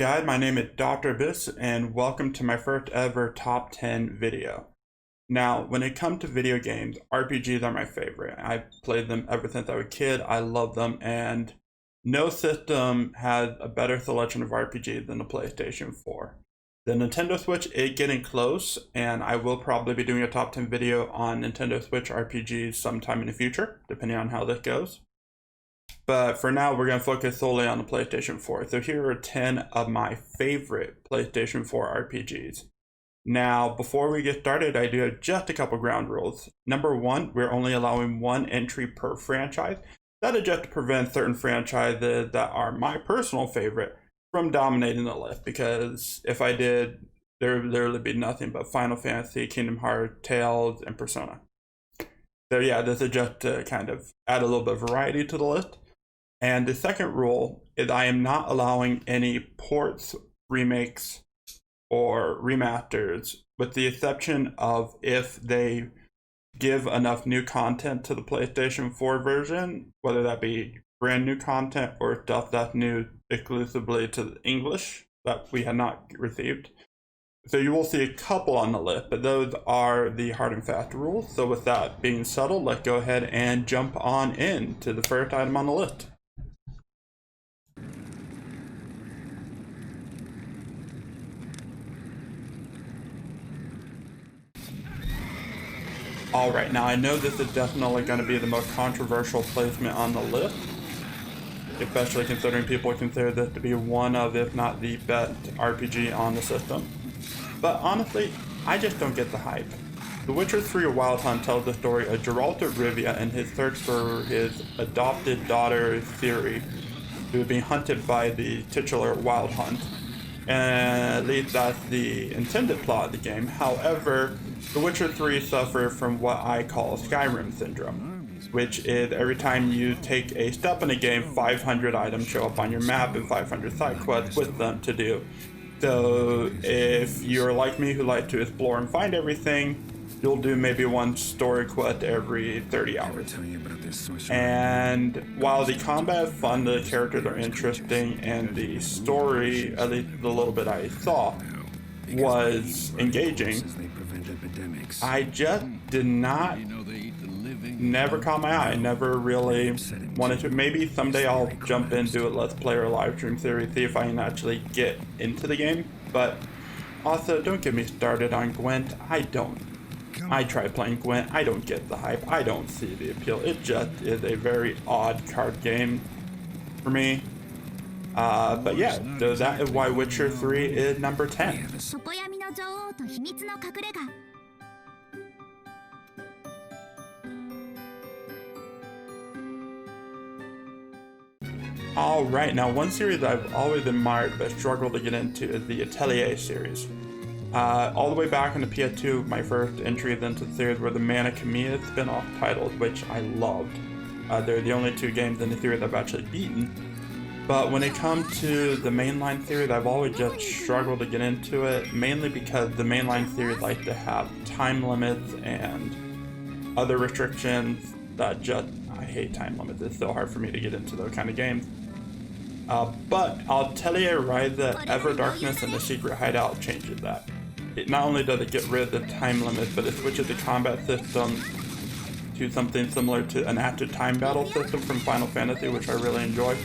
guys? My name is Dr. Abyss and welcome to my first ever top 10 video. Now, when it comes to video games, RPGs are my favorite. I've played them ever since I was a kid. I love them, and no system has a better selection of RPGs than the PlayStation 4. The Nintendo Switch is getting close, and I will probably be doing a top 10 video on Nintendo Switch RPGs sometime in the future, depending on how this goes. But for now, we're going to focus solely on the PlayStation 4. So here are 10 of my favorite PlayStation 4 RPGs. Now, before we get started, I do have just a couple ground rules. Number one, we're only allowing one entry per franchise. That is just to prevent certain franchises that are my personal favorite from dominating the list. Because if I did, there would literally be nothing but Final Fantasy, Kingdom Hearts, Tales, and Persona. So yeah, this is just to kind of add a little bit of variety to the list. And the second rule is I am not allowing any ports, remakes, or remasters, with the exception of if they give enough new content to the PlayStation 4 version, whether that be brand new content or stuff that's new exclusively to English that we had not received. So you will see a couple on the list, but those are the hard and fast rules. So with that being settled, let's go ahead and jump on in to the first item on the list. Alright, now I know this is definitely going to be the most controversial placement on the list, especially considering people consider this to be one of, if not the best RPG on the system. But honestly, I just don't get the hype. The Witcher 3 Wild Hunt tells the story of Geralt of Rivia and his search for his adopted daughter Ciri, who is being hunted by the titular Wild Hunt. And at least that's the intended plot of the game. However, The Witcher 3 suffers from what I call Skyrim syndrome, which is every time you take a step in a game, 500 items show up on your map and 500 side quests with them to do. So if you're like me who like to explore and find everything, you'll do maybe one story quest every 30 hours. And while the combat is fun, the characters are interesting, and the story, at least the little bit I saw, was engaging, I just did not, never caught my eye. I never really wanted to. Maybe someday I'll jump in, do a Let's Play or live stream series, see if I can actually get into the game. But also, don't get me started on Gwent. I tried playing Gwent. I don't get the hype. I don't see the appeal. It just is a very odd card game for me. But yeah, so that is why Witcher 3 is number 10. Alright, now one series I've always admired but struggled to get into is the Atelier series. All the way back in the PS2, my first entries into the series were the Mana Khemia spin-off titles, which I loved. They're the only two games in the series I've actually beaten. But when it comes to the mainline series, I've always just struggled to get into it, mainly because the mainline series like to have time limits and other restrictions that just, I hate time limits. It's so hard for me to get into those kind of games. But Atelier Ryza, Ever Darkness, and the Secret Hideout changes that. It not only does it get rid of the time limits, but it switches the combat system to something similar to an active time battle system from Final Fantasy, which I really enjoy.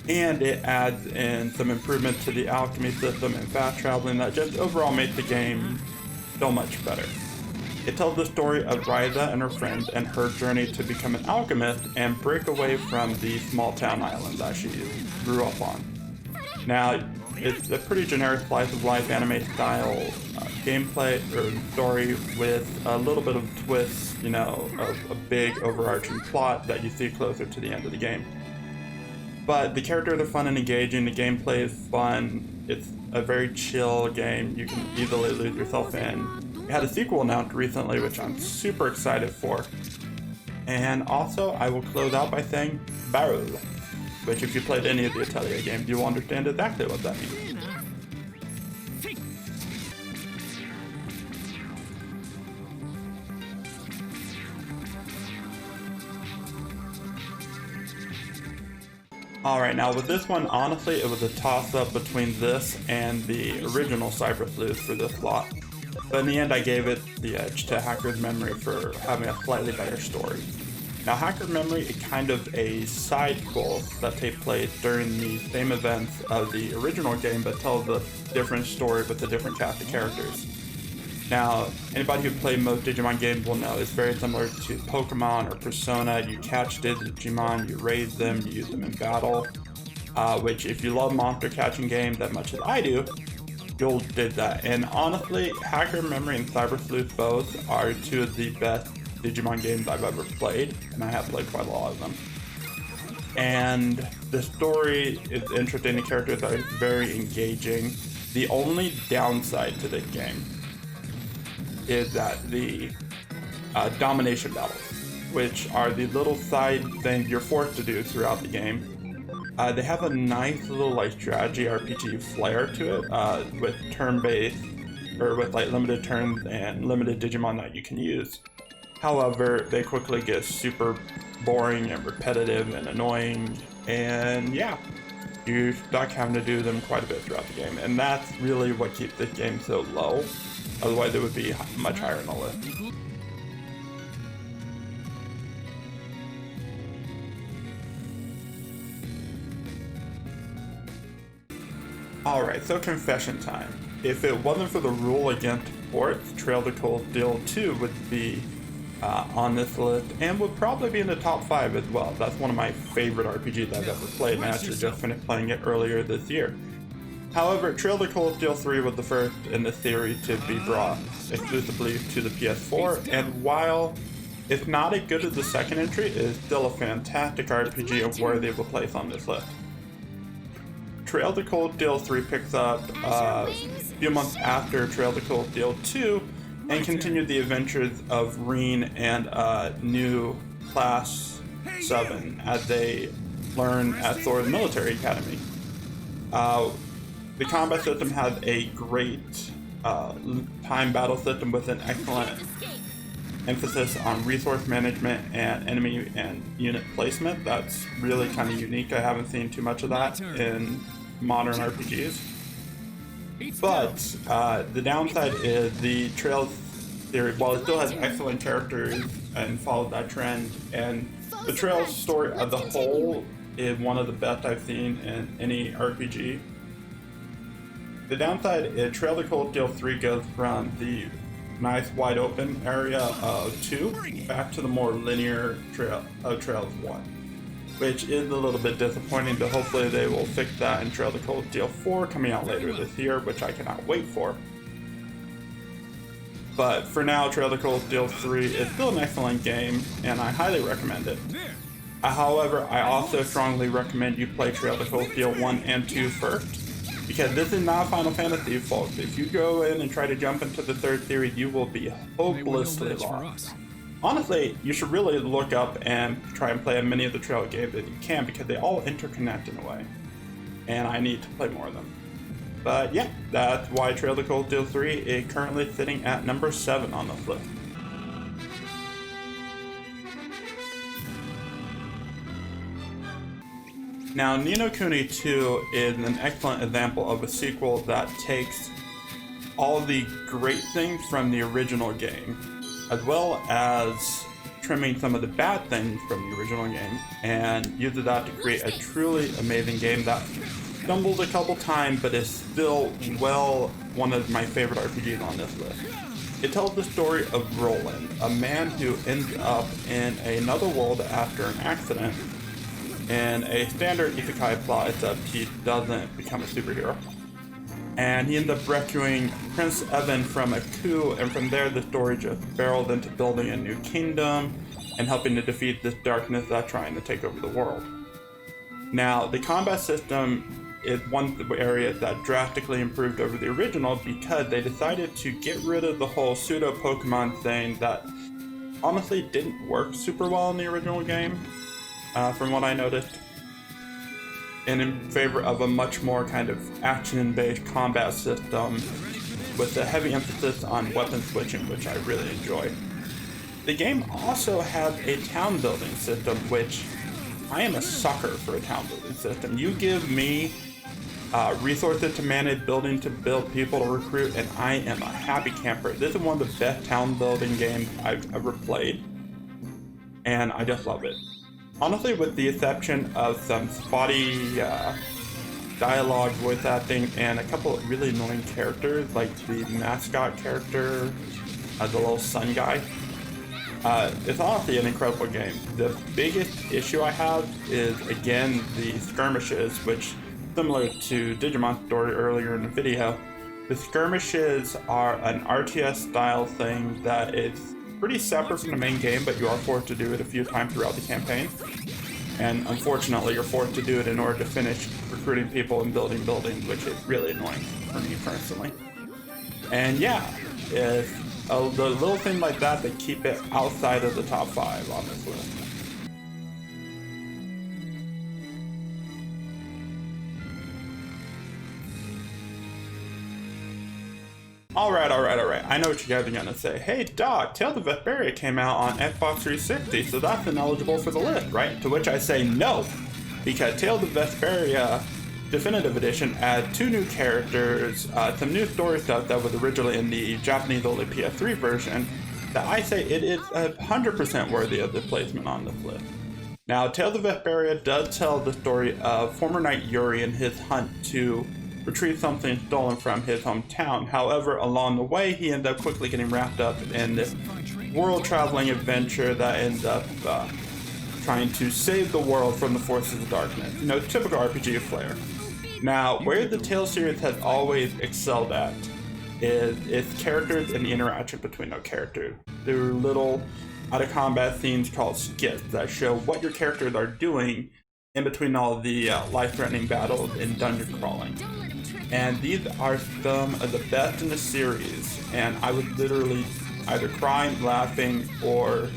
And it adds in some improvements to the alchemy system and fast traveling that just overall makes the game so much better. It tells the story of Ryza and her friends and her journey to become an alchemist and break away from the small town island that she grew up on. Now, it's a pretty generic slice of life anime style gameplay or story with a little bit of twist, you know, of a big overarching plot that you see closer to the end of the game. But the characters are fun and engaging, the gameplay is fun, it's a very chill game you can easily lose yourself in. We had a sequel announced recently, which I'm super excited for. And also, I will close out by saying Barrel, which if you played any of the Atelier games, you will understand exactly what that means. Alright, now with this one, honestly, it was a toss-up between this and the original Cyber Sleuth for this slot. But in the end, I gave it the edge to Hacker's Memory for having a slightly better story. Now, Hacker's Memory is kind of a side quest that takes place during the same events of the original game, but tells a different story with a different cast of characters. Now, anybody who played most Digimon games will know it's very similar to Pokemon or Persona. You catch Digimon, you raise them, you use them in battle, which if you love monster catching games as much as I do, you'll dig that. And honestly, Hacker Memory and Cyber Sleuth both are two of the best Digimon games I've ever played, and I have played quite a lot of them. And the story is interesting, the characters are very engaging. The only downside to this game is that the domination battles, which are the little side things you're forced to do throughout the game, they have a nice little like strategy RPG flair to it, with turn-based, or with like limited turns and limited Digimon that you can use. However, they quickly get super boring and repetitive and annoying, and yeah, you're stuck having to do them quite a bit throughout the game, and that's really what keeps this game so low. Otherwise, it would be much higher on the list. Alright, so confession time. If it wasn't for the rule against ports, Trail of the Cold Steel 2 would be on this list, and would probably be in the top 5 as well. That's one of my favorite RPGs I've ever played, and I actually just finished playing it earlier this year. However, Trail of the Cold Steel 3 was the first in the series to be brought exclusively to the PS4, and while it's not as good as the second entry, it is still a fantastic RPG and worthy of a place on this list. Trail of the Cold Steel 3 picks up a few months after Trail of the Cold Steel 2 and continued the adventures of Reen and new Class 7 as they learn at Thor's military academy. The combat system has a great time battle system with an excellent emphasis on resource management and enemy and unit placement. That's really kind of unique. I haven't seen too much of that in modern RPGs. But the downside is the Trails series, while it still has excellent characters and followed that trend, and the Trails story as a whole is one of the best I've seen in any RPG. The downside is Trail of the Cold Steel 3 goes from the nice wide open area of 2 back to the more linear trail of Trails 1, which is a little bit disappointing, but hopefully they will fix that in Trail of the Cold Steel 4 coming out later this year, which I cannot wait for. But for now, Trail of the Cold Steel 3 is still an excellent game, and I highly recommend it. However, I also strongly recommend you play Trail of the Cold Steel 1 and 2 first, because this is not Final Fantasy, folks. If you go in and try to jump into the third series, you will be hopelessly lost. Honestly, you should really look up and try and play as many of the Trail games as you can, because they all interconnect in a way, and I need to play more of them. But yeah, that's why Trail of the Cold Steel 3 is currently sitting at number 7 on the list. Now, Ni no Kuni 2 is an excellent example of a sequel that takes all the great things from the original game, as well as trimming some of the bad things from the original game, and uses that to create a truly amazing game that stumbles a couple times, but is still one of my favorite RPGs on this list. It tells the story of Roland, a man who ends up in another world after an accident. In a standard isekai plot, except he doesn't become a superhero. And he ends up rescuing Prince Evan from a coup, and from there the story just barrels into building a new kingdom and helping to defeat this darkness that's trying to take over the world. Now, the combat system is one area that drastically improved over the original because they decided to get rid of the whole pseudo Pokemon thing that honestly didn't work super well in the original game. From what I noticed, and in favor of a much more kind of action-based combat system with a heavy emphasis on weapon switching, which I really enjoy. The game also has a town building system, which I am a sucker for a town building system. You give me resources to manage, building to build, people to recruit, and I am a happy camper. This is one of the best town building games I've ever played, and I just love it. Honestly, with the exception of some spotty dialogue, voice acting, and a couple of really annoying characters, like the mascot character, the little sun guy. It's honestly an incredible game. The biggest issue I have is, again, the skirmishes, which, similar to Digimon's story earlier in the video, the skirmishes are an RTS style thing that is pretty separate from the main game, but you are forced to do it a few times throughout the campaign. And unfortunately, you're forced to do it in order to finish recruiting people and building buildings, which is really annoying for me personally. And yeah, it's the little thing like that that keep it outside of the top 5 on this list. Alright. I know what you guys are gonna say. Hey Doc, Tales of Vesperia came out on Xbox 360, so that's ineligible for the list, right? To which I say no, because Tales of Vesperia Definitive Edition adds 2 new characters, some new story stuff that was originally in the Japanese only PS3 version, that I say it is 100% worthy of the placement on this list. Now, Tales of Vesperia does tell the story of former knight Yuri and his hunt to retrieve something stolen from his hometown. However, along the way, he ends up quickly getting wrapped up in this world-traveling adventure that ends up trying to save the world from the forces of darkness. You know, typical RPG flair. Now, where the Tales series has always excelled at is its characters and the interaction between those characters. There are little out-of-combat scenes called skits that show what your characters are doing in between all of the life-threatening battles and dungeon crawling. And these are some of the best in the series, and I was literally either crying, laughing, or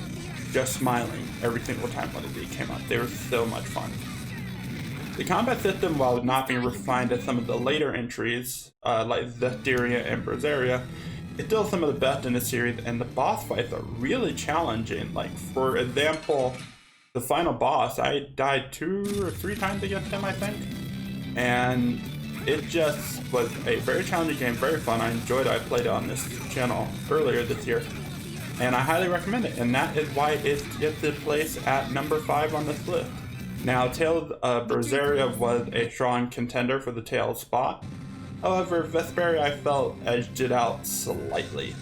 just smiling every single time one of these came up. They were so much fun. The combat system, while not being refined as some of the later entries, like Zestiria and Berseria, is still some of the best in the series, and the boss fights are really challenging. Like, for example, the final boss, I died 2 or 3 times against him, I think. And it just was a very challenging game, very fun. I enjoyed it. I played it on this channel earlier this year. And I highly recommend it. And that is why it gets its place at number 5 on this list. Now, Tales of Berseria was a strong contender for the Tales spot. However, Vesperia I felt edged it out slightly.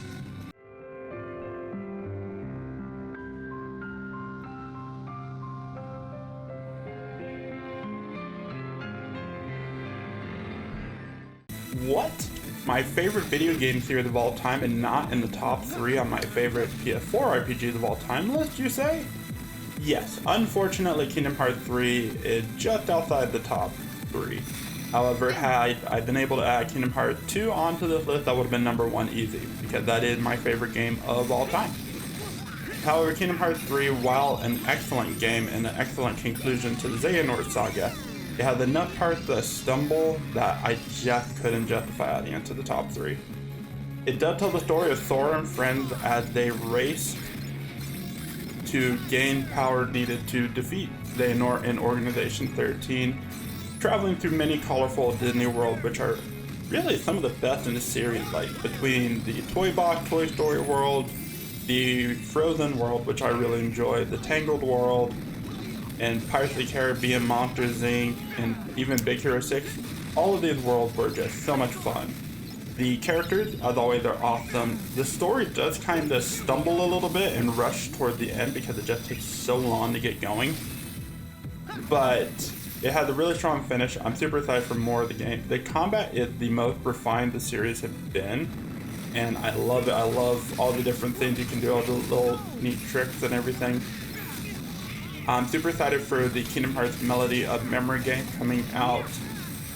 What? My favorite video game series of all time and not in the top 3 on my favorite PS4 RPGs of all time list, you say? Yes, unfortunately Kingdom Hearts 3 is just outside the top 3. However, had I been able to add Kingdom Hearts 2 onto this list, that would have been number 1 easy, because that is my favorite game of all time. However, Kingdom Hearts 3, while an excellent game and an excellent conclusion to the Xehanort saga, it has enough parts that stumble that I just couldn't justify adding into the top 3. It does tell the story of Thor and friends as they race to gain power needed to defeat Xehanort and Organization 13, traveling through many colorful Disney worlds, which are really some of the best in the series, like between the Toy Box Toy Story world, the Frozen world, which I really enjoy, the Tangled world, and Pirates of the Caribbean, Monsters Inc., and even Big Hero 6. All of these worlds were just so much fun. The characters, as always, are awesome. The story does kind of stumble a little bit and rush toward the end because it just takes so long to get going. But it has a really strong finish. I'm super excited for more of the game. The combat is the most refined the series has been, and I love it. I love all the different things you can do, all the little neat tricks and everything. I'm super excited for the Kingdom Hearts Melody of Memory game coming out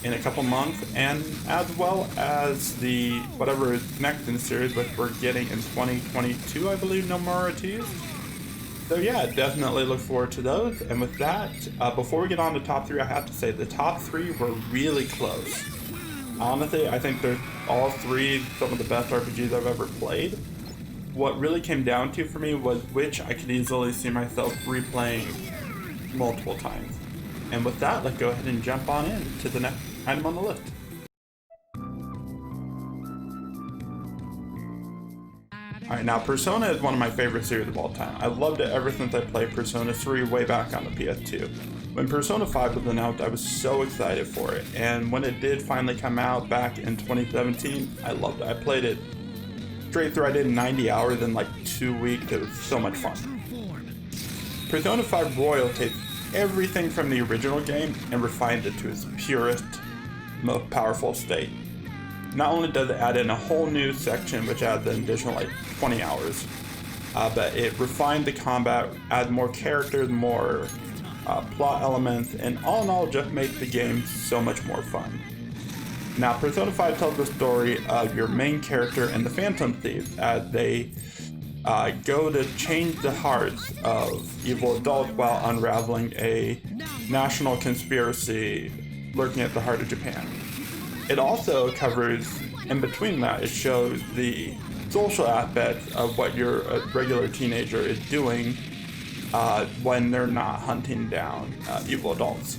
in a couple months, and as well as the whatever is next in the series, which we're getting in 2022, I believe, no more teased. So yeah, definitely look forward to those. And with that, before we get on to top 3, I have to say the top 3 were really close. Honestly, I think they're all 3 some of the best RPGs I've ever played. What really came down to for me was which I could easily see myself replaying multiple times. And with that, let's go ahead and jump on in to the next item on the list. Alright, now Persona is one of my favorite series of all time. I loved it ever since I played Persona 3 way back on the PS2. When Persona 5 was announced, I was so excited for it, and when it did finally come out back in 2017, I loved it. I played it straight through. I did 90 hours in like 2 weeks. It was so much fun. Persona 5 Royal takes everything from the original game and refined it to its purest, most powerful state. Not only does it add in a whole new section, which adds an additional like 20 hours, but it refined the combat, added more characters, more plot elements, and all in all just makes the game so much more fun. Now, Persona 5 tells the story of your main character and the Phantom Thieves as they go to change the hearts of evil adults while unraveling a national conspiracy lurking at the heart of Japan. It also covers, in between that, it shows the social aspects of what your regular teenager is doing when they're not hunting down evil adults.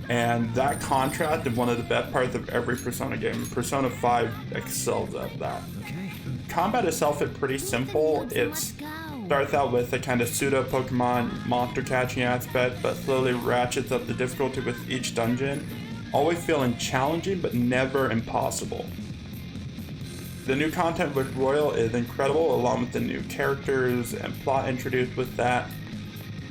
And that contrast is one of the best parts of every Persona game. Persona 5 excels at that. Combat itself is pretty simple. It starts out with a kind of pseudo Pokemon monster catching aspect, but slowly ratchets up the difficulty with each dungeon, always feeling challenging but never impossible. The new content with Royal is incredible, along with the new characters and plot introduced with that,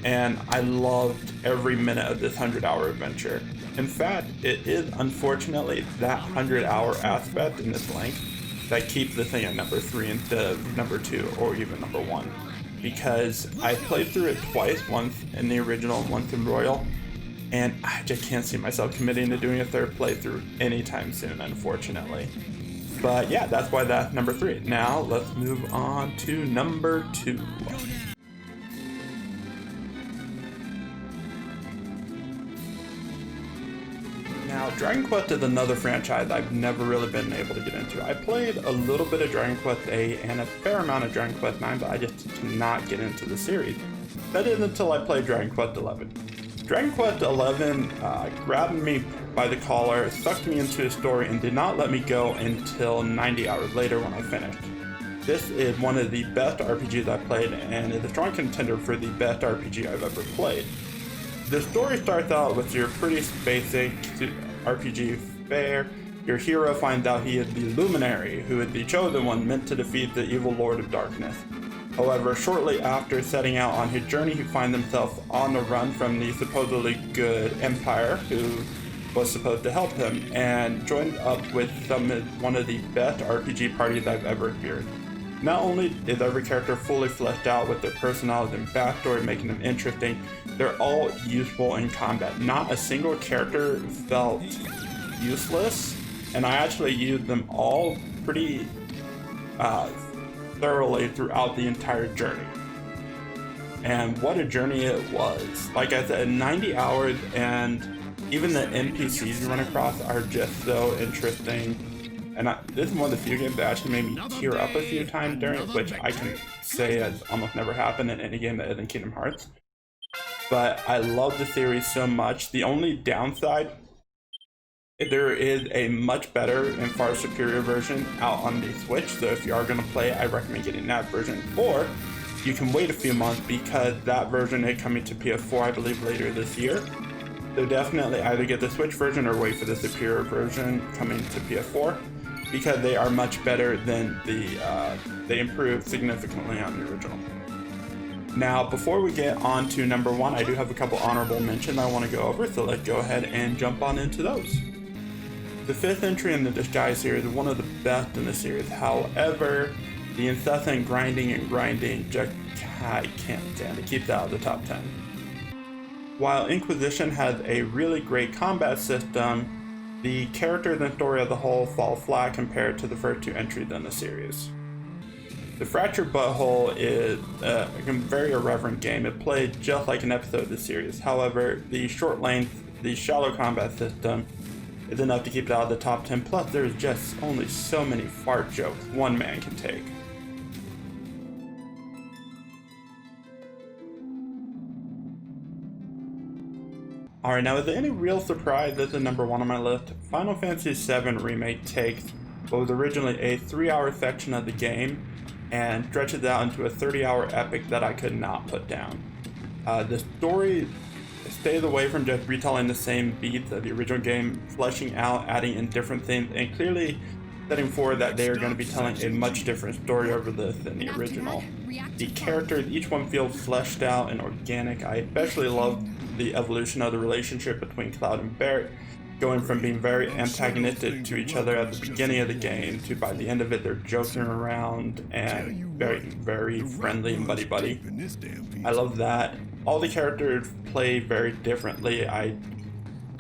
and I loved every minute of this 100-hour adventure. In fact, it is unfortunately that 100-hour aspect in this length that keeps the thing at number 3 instead of number 2 or even number 1, because I played through it twice, once in the original and once in Royal, and I just can't see myself committing to doing a third playthrough anytime soon, unfortunately. But yeah, that's why that's number 3. Now let's move on to number 2. Now, Dragon Quest is another franchise I've never really been able to get into. I played a little bit of Dragon Quest 8 and a fair amount of Dragon Quest 9, but I just cannot get into the series. That is until I played Dragon Quest 11. Dragon Quest 11 grabbed me by the collar, sucked me into his story, and did not let me go until 90 hours later when I finished. This is one of the best RPGs I've played, and is a strong contender for the best RPG I've ever played. The story starts out with your pretty basic RPG fare. Your hero finds out he is the Luminary, who is the chosen one meant to defeat the evil Lord of Darkness. However, shortly after setting out on his journey, he finds himself on the run from the supposedly good Empire, who was supposed to help him, and joined up with one of the best RPG parties I've ever experienced. Not only is every character fully fleshed out with their personality and backstory, making them interesting, they're all useful in combat. Not a single character felt useless, and I actually used them all pretty thoroughly throughout the entire journey. And what a journey it was. Like I said, 90 hours, and even the NPCs you run across are just so interesting. And this is one of the few games that actually made me tear up a few times during it, which I can say has almost never happened in any game that isn't Kingdom Hearts. But I love the series so much. The only downside, there is a much better and far superior version out on the Switch, so if you are going to play, I recommend getting that version. Or you can wait a few months, because that version is coming to PS4, I believe, later this year. So definitely either get the Switch version or wait for the superior version coming to PS4, because they are much better than they improved significantly on the original. Now, before we get on to number 1, I do have a couple honorable mentions I want to go over, so let's go ahead and jump on into those. The 5th entry in the Disguise series is one of the best in the series. However, the incessant grinding, just, I can't stand it. Keep that out of the top 10. While Inquisition has a really great combat system, the characters and story as a whole fall flat compared to the first 2 entries in the series. The Fractured Butthole is a very irreverent game. It played just like an episode of the series. However, the short length, the shallow combat system is enough to keep it out of the top 10. Plus, there's just only so many fart jokes one man can take. Alright, now is there any real surprise this is number 1 on my list? Final Fantasy VII Remake takes what was originally a 3-hour section of the game and stretches it out into a 30-hour epic that I could not put down. The story stays away from just retelling the same beats of the original game, fleshing out, adding in different things, and clearly setting forward that they are going to be telling a much different story over this than the original. The characters, each one feels fleshed out and organic. I especially love the evolution of the relationship between Cloud and Barret, going from being very antagonistic to each other at the beginning of the game to by the end of it they're joking around and very friendly and buddy-buddy. I love that. All the characters play very differently. I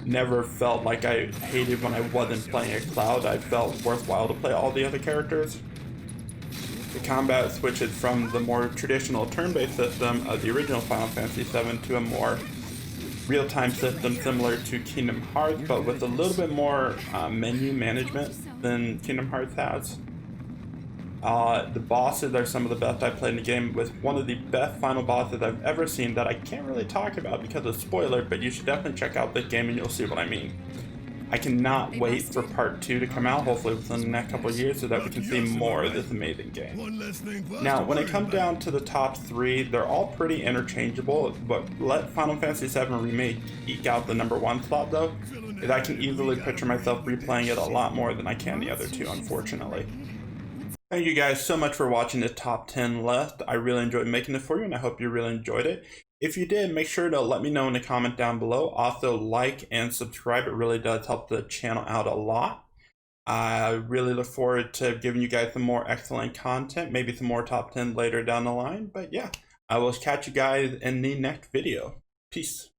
never felt like I hated when I wasn't playing a Cloud. I felt worthwhile to play all the other characters. The combat switches from the more traditional turn-based system of the original Final Fantasy VII to a more real-time system similar to Kingdom Hearts, but with a little bit more menu management than Kingdom Hearts has. The bosses are some of the best I've played in the game, with one of the best final bosses I've ever seen that I can't really talk about because of spoiler, but you should definitely check out this game and you'll see what I mean. I cannot wait for part 2 to come out, hopefully within the next couple of years, so that we can see more of this amazing game. Now, when it comes down to the top 3, they're all pretty interchangeable, but let Final Fantasy VII Remake eke out the number 1 slot though, because I can easily picture myself replaying it a lot more than I can the other two, unfortunately. Thank you guys so much for watching the top 10 list. I really enjoyed making it for you, and I hope you really enjoyed it. If you did, make sure to let me know in the comment down below. Also, like and subscribe. It really does help the channel out a lot. I really look forward to giving you guys some more excellent content, maybe some more top 10 later down the line. But yeah, I will catch you guys in the next video. Peace.